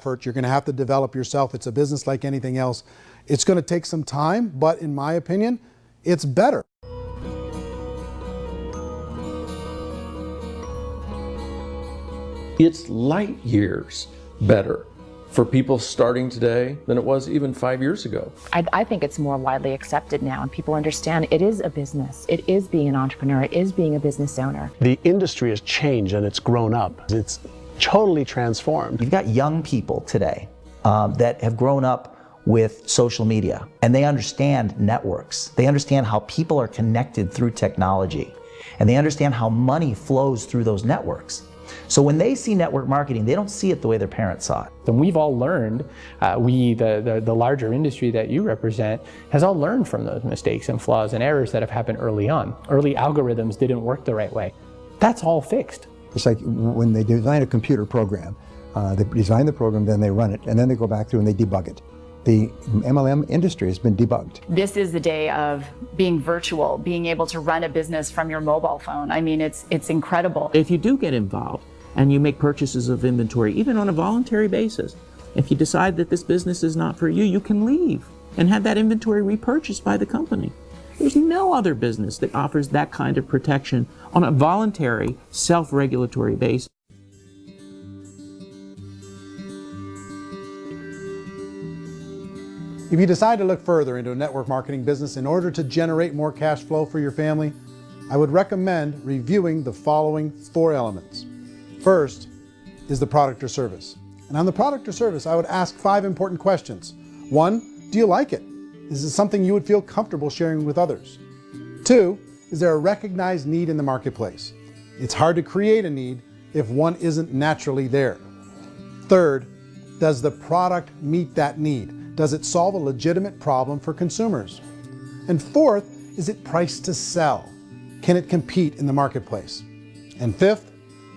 effort. You're going to have to develop yourself. It's a business like anything else. It's going to take some time, but in my opinion, it's better. It's light years better for people starting today than it was even 5 years ago. I think it's more widely accepted now, and people understand it is a business. It is being an entrepreneur. It is being a business owner. The industry has changed and it's grown up. It's totally transformed. You've got young people today that have grown up with social media, and they understand networks. They understand how people are connected through technology, and they understand how money flows through those networks. So when they see network marketing, they don't see it the way their parents saw it. And we've all learned, the larger industry that you represent, has all learned from those mistakes and flaws and errors that have happened early on. Early algorithms didn't work the right way. That's all fixed. It's like when they design a computer program, they design the program, then they run it, and then they go back through and they debug it. The MLM industry has been debugged. This is the day of being virtual, being able to run a business from your mobile phone. I mean, it's incredible. If you do get involved and you make purchases of inventory, even on a voluntary basis, if you decide that this business is not for you, you can leave and have that inventory repurchased by the company. There's no other business that offers that kind of protection on a voluntary, self-regulatory basis. If you decide to look further into a network marketing business in order to generate more cash flow for your family, I would recommend reviewing the following 4 elements. First is the product or service. And on the product or service, I would ask 5 important questions. 1, do you like it? Is it something you would feel comfortable sharing with others? 2, is there a recognized need in the marketplace? It's hard to create a need if one isn't naturally there. 3rd, does the product meet that need? Does it solve a legitimate problem for consumers? And 4th, is it priced to sell? Can it compete in the marketplace? And 5th,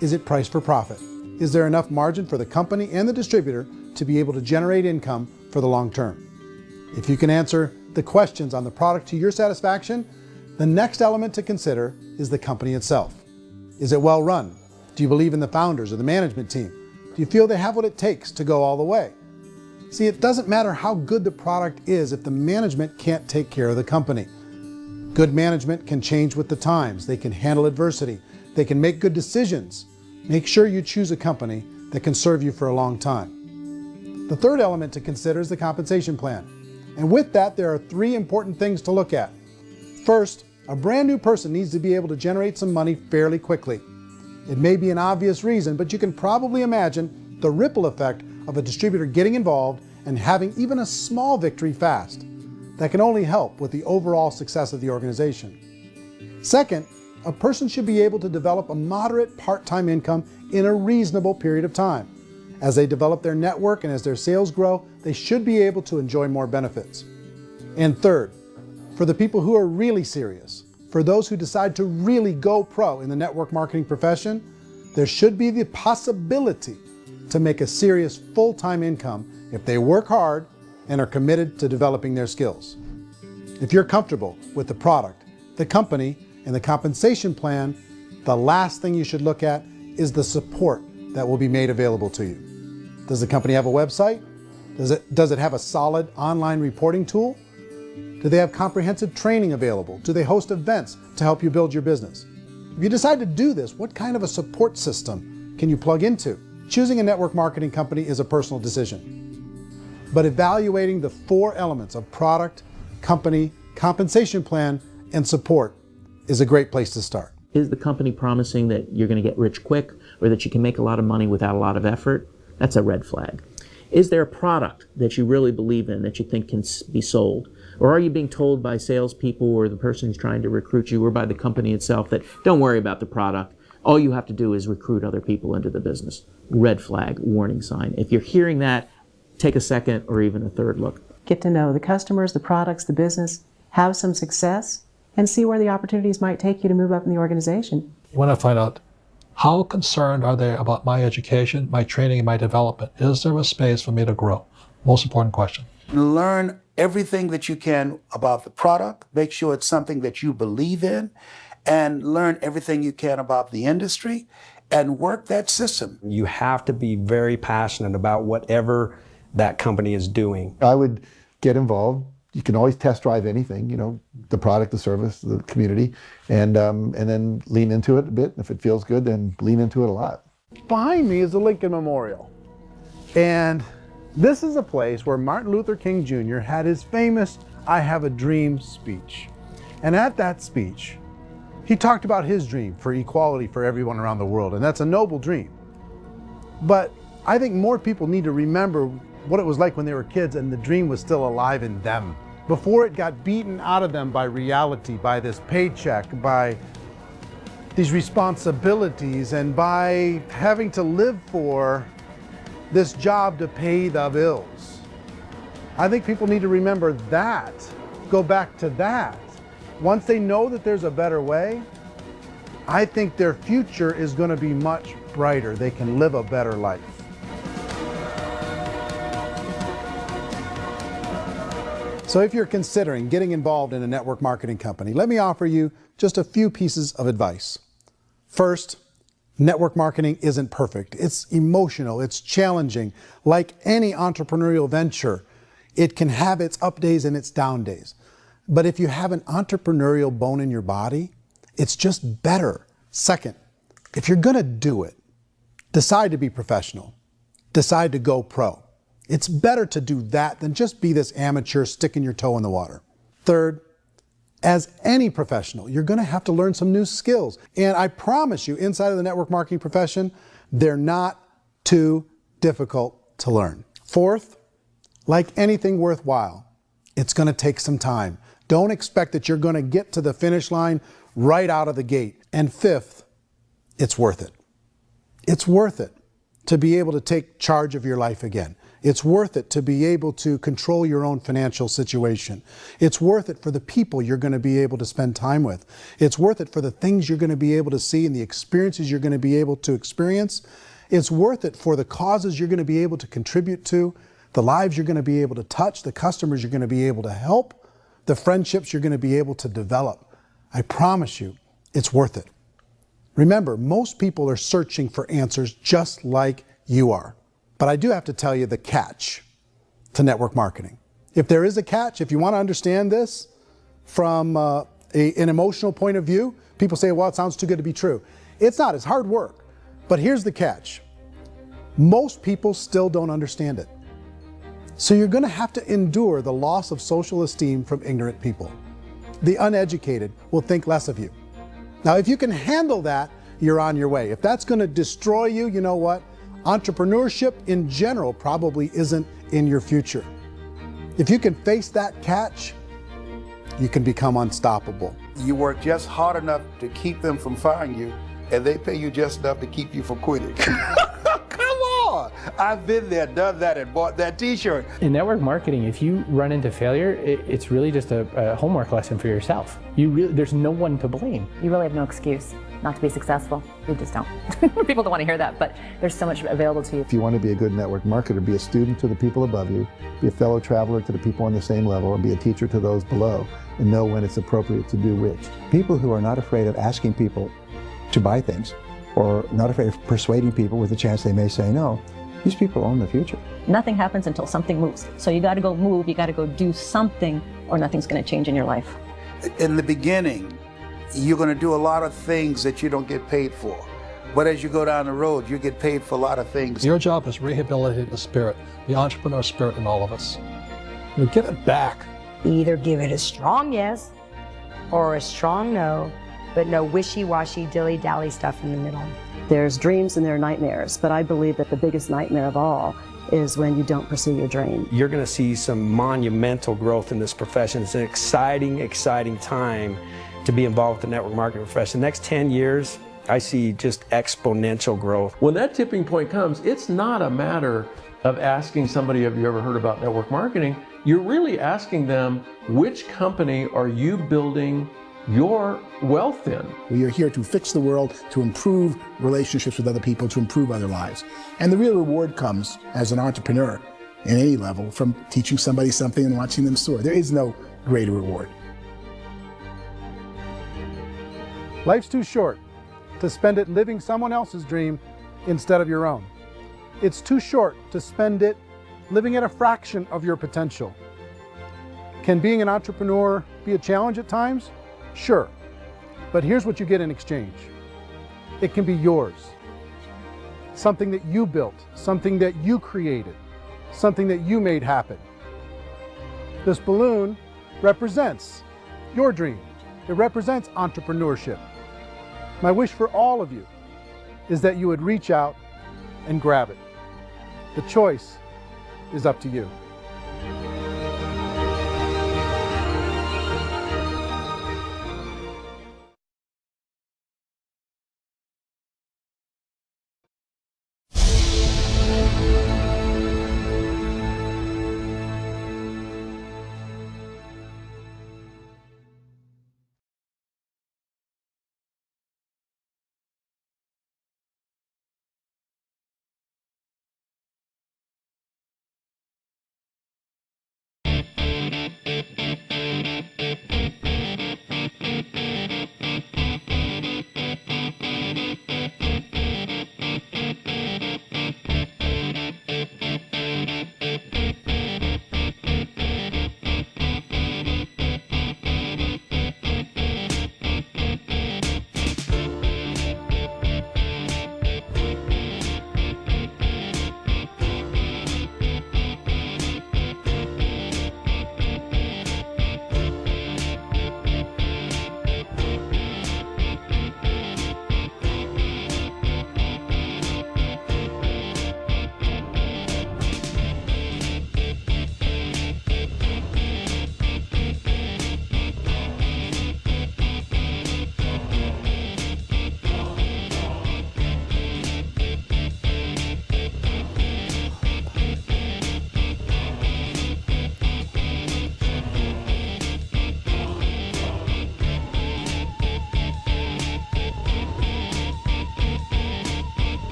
is it priced for profit? Is there enough margin for the company and the distributor to be able to generate income for the long term? If you can answer the questions on the product to your satisfaction, the next element to consider is the company itself. Is it well run? Do you believe in the founders or the management team? Do you feel they have what it takes to go all the way? See, it doesn't matter how good the product is if the management can't take care of the company. Good management can change with the times. They can handle adversity. They can make good decisions. Make sure you choose a company that can serve you for a long time. The 3rd element to consider is the compensation plan. And with that, there are 3 important things to look at. First, a brand new person needs to be able to generate some money fairly quickly. It may be an obvious reason, but you can probably imagine the ripple effect of a distributor getting involved and having even a small victory fast. That can only help with the overall success of the organization. Second, a person should be able to develop a moderate part-time income in a reasonable period of time. As they develop their network and as their sales grow, they should be able to enjoy more benefits. And third, for the people who are really serious, for those who decide to really go pro in the network marketing profession, there should be the possibility to make a serious full-time income if they work hard and are committed to developing their skills. If you're comfortable with the product, the company, and the compensation plan, the last thing you should look at is the support that will be made available to you. Does the company have a website? Does it have a solid online reporting tool? Do they have comprehensive training available? Do they host events to help you build your business? If you decide to do this, what kind of a support system can you plug into? Choosing a network marketing company is a personal decision. But evaluating the 4 elements of product, company, compensation plan, and support is a great place to start. Is the company promising that you're going to get rich quick or that you can make a lot of money without a lot of effort? That's a red flag. Is there a product that you really believe in that you think can be sold? Or are you being told by salespeople or the person who's trying to recruit you or by the company itself that don't worry about the product, all you have to do is recruit other people into the business? Red flag, warning sign. If you're hearing that, take a second or even a third look. Get to know the customers, the products, the business, have some success, and see where the opportunities might take you to move up in the organization. You want to find out how concerned are they about my education, my training, and my development? Is there a space for me to grow? Most important question. Learn everything that you can about the product. Make sure it's something that you believe in, and learn everything you can about the industry. and work that system. You have to be very passionate about whatever that company is doing. I would get involved. You can always test drive anything, you know, the product, the service, the community, and then lean into it a bit. If it feels good, then lean into it a lot. Behind me is the Lincoln Memorial. And this is a place where Martin Luther King Jr. had his famous "I Have a Dream" speech. And at that speech, he talked about his dream for equality for everyone around the world, and that's a noble dream. But I think more people need to remember what it was like when they were kids and the dream was still alive in them, before it got beaten out of them by reality, by this paycheck, by these responsibilities, and by having to live for this job to pay the bills. I think people need to remember that, go back to that. Once they know that there's a better way, I think their future is going to be much brighter. They can live a better life. So if you're considering getting involved in a network marketing company, let me offer you just a few pieces of advice. First, network marketing isn't perfect. It's emotional, it's challenging. Like any entrepreneurial venture, it can have its up days and its down days. But if you have an entrepreneurial bone in your body, it's just better. Second, if you're gonna do it, decide to be professional. Decide to go pro. It's better to do that than just be this amateur sticking your toe in the water. Third, as any professional, you're gonna have to learn some new skills. And I promise you, inside of the network marketing profession, they're not too difficult to learn. Fourth, like anything worthwhile, it's gonna take some time. Don't expect that you're gonna get to the finish line right out of the gate. And fifth, it's worth it. It's worth it to be able to take charge of your life again. It's worth it to be able to control your own financial situation. It's worth it for the people you're going to be able to spend time with. It's worth it for the things you're going to be able to see and the experiences you're going to be able to experience. It's worth it for the causes you're going to be able to contribute to, the lives you're going to be able to touch, the customers you're going to be able to help, the friendships you're going to be able to develop. I promise you, it's worth it. Remember, most people are searching for answers just like you are. But I do have to tell you the catch to network marketing. If there is a catch, if you want to understand this from an emotional point of view, people say, well, it sounds too good to be true. It's not, it's hard work. But here's the catch. Most people still don't understand it. So you're going to have to endure the loss of social esteem from ignorant people. The uneducated will think less of you. Now, if you can handle that, you're on your way. If that's going to destroy you, you know what? Entrepreneurship in general probably isn't in your future. If you can face that catch, you can become unstoppable. You work just hard enough to keep them from firing you, and they pay you just enough to keep you from quitting. Come on! I've been there, done that, and bought that t-shirt. In network marketing, if you run into failure, it's really just a homework lesson for yourself. There's no one to blame. You really have no excuse not to be successful. You just don't. People don't want to hear that, but there's so much available to you. If you want to be a good network marketer, be a student to the people above you, be a fellow traveler to the people on the same level, and be a teacher to those below, and know when it's appropriate to do which. People who are not afraid of asking people to buy things, or not afraid of persuading people with a chance they may say no, these people own the future. Nothing happens until something moves. So you got to go move, you got to go do something, or nothing's going to change in your life. In the beginning, you're going to do a lot of things that you don't get paid for. But as you go down the road, you get paid for a lot of things. Your job is rehabilitate the spirit, the entrepreneur spirit in all of us. You get it back. Either give it a strong yes or a strong no, but no wishy-washy, dilly-dally stuff in the middle. There's dreams and there are nightmares, but I believe that the biggest nightmare of all is when you don't pursue your dream. You're going to see some monumental growth in this profession. It's an exciting, exciting time to be involved with the network marketing profession. The next 10 years, I see just exponential growth. When that tipping point comes, it's not a matter of asking somebody, have you ever heard about network marketing? You're really asking them, which company are you building your wealth in? We are here to fix the world, to improve relationships with other people, to improve other lives. And the real reward comes as an entrepreneur in any level from teaching somebody something and watching them soar. There is no greater reward. Life's too short to spend it living someone else's dream instead of your own. It's too short to spend it living at a fraction of your potential. Can being an entrepreneur be a challenge at times? Sure. But here's what you get in exchange. It can be yours. Something that you built, something that you created, something that you made happen. This balloon represents your dream. It represents entrepreneurship. My wish for all of you is that you would reach out and grab it. The choice is up to you.